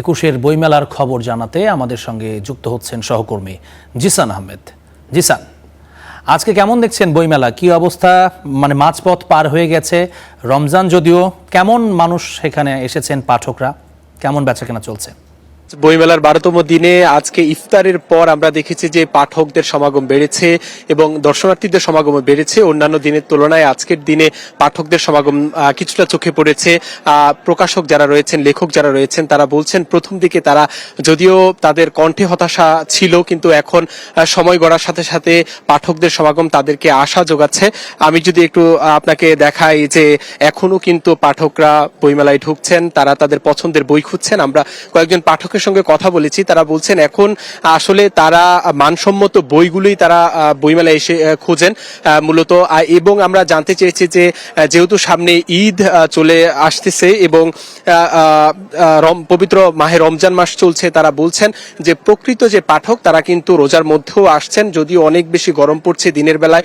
একুশের বইমেলার খবর জানাতে আমাদের সঙ্গে যুক্ত হচ্ছেন সহকর্মী জিসান আহমেদ। জিসান, আজকে কেমন দেখছেন বইমেলা? কি অবস্থা? মানে মাঝপথ পার হয়ে গেছে রমজান, যদিও কেমন মানুষ সেখানে এসেছেন, পাঠকরা কেমন বেচাকেনা চলছে? বইমেলার 12তম দিনে আজকে ইফতারের পর আমরা দেখেছি যে পাঠকদের সমাগম বেড়েছে এবং দর্শনার্থীদের সমাগম বেড়েছে। অন্যান্য দিনের তুলনায় আজকের দিনে পাঠকদের সমাগম কিছুটা চোখে পড়েছে। প্রকাশক যারা রয়েছেন, লেখক যারা রয়েছেন, তারা বলছেন প্রথম দিকে তারা যদিও তাদের কণ্ঠে হতাশা ছিল, কিন্তু এখন সময় গড়ার সাথে সাথে পাঠকদের সমাগম তাদেরকে আশা যোগাচ্ছে। আমি যদি একটু আপনাকে দেখাই যে এখনো কিন্তু পাঠকরা বইমেলায় ঢুকছেন, তারা তাদের পছন্দের বই খুঁজছেন। আমরা কয়েকজন পাঠকের সঙ্গে কথা বলেছি, তারা বলছেন এখন আসলে তারা মানসম্মত বইগুলোই তারা বইমেলায় এসে খোঁজেন মূলত। এবং আমরা জানতে চেয়েছি যে যেহেতু সামনে ঈদ চলে আসতেছে এবং পবিত্র মাহে রমজান মাস চলছে, তারা বলছেন যে প্রকৃত যে পাঠক তারা কিন্তু রোজার মধ্যেও আসছেন, যদিও অনেক বেশি গরম পড়ছে দিনের বেলায়,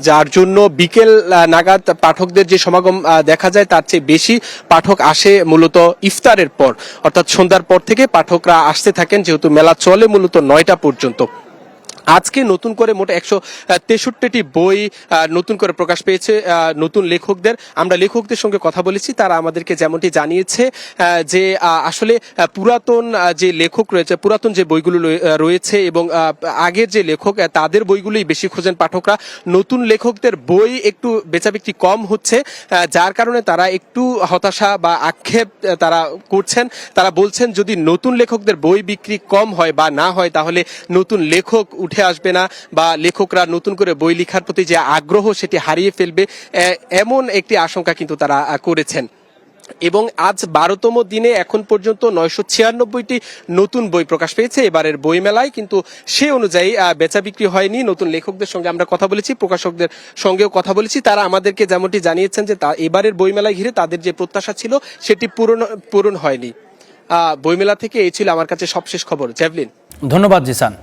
যার জন্য বিকেল নাগাদ পাঠকদের যে সমাগম দেখা যায় তার চেয়ে বেশি পাঠক আসে মূলত ইফতারের পর, অর্থাৎ সন্ধ্যার পর থেকে পাঠকরা আসতে থাকেন, যেহেতু মেলা চলে মূলত 9টা পর্যন্ত। আজকে নতুন করে মোট 163টি বই নতুন করে প্রকাশ পেয়েছে নতুন লেখকদের। আমরা লেখকদের সঙ্গে কথা বলেছি, তারা আমাদেরকে যেমনটি জানিয়েছে যে আসলে পুরাতন যে লেখক রয়েছে, পুরাতন যে বইগুলো রয়েছে এবং আগের যে লেখক তাদের বইগুলোই বেশি খোঁজেন পাঠকরা। নতুন লেখকদের বই একটু বেচাবিক্রি কম হচ্ছে, যার কারণে তারা একটু হতাশা বা আক্ষেপ তারা করছেন। তারা বলছেন যদি নতুন লেখকদের বই বিক্রি কম হয় বা না হয়, তাহলে নতুন লেখক উঠে আসবে না বা লেখকরা নতুন করে বই লেখার প্রতি যে আগ্রহ সেটি হারিয়ে ফেলবে, এমন একটি আশঙ্কা কিন্তু তারা করেছেন। এবং আজ 12তম দিনে এখন পর্যন্ত 996টি নতুন বই প্রকাশ পেয়েছে এবারের বইমেলায়, কিন্তু সে অনুযায়ী বেচা বিক্রি হয়নি। নতুন লেখকদের সঙ্গে আমরা কথা বলেছি, প্রকাশকদের সঙ্গেও কথা বলেছি, তারা আমাদেরকে যেমনটি জানিয়েছেন যে এবারের বইমেলায় ঘিরে তাদের যে প্রত্যাশা ছিল সেটি পূরণ হয়নি। বইমেলা থেকে এই ছিল আমার কাছে সবশেষ খবর। জ্যাভলিন। ধন্যবাদ জিসান।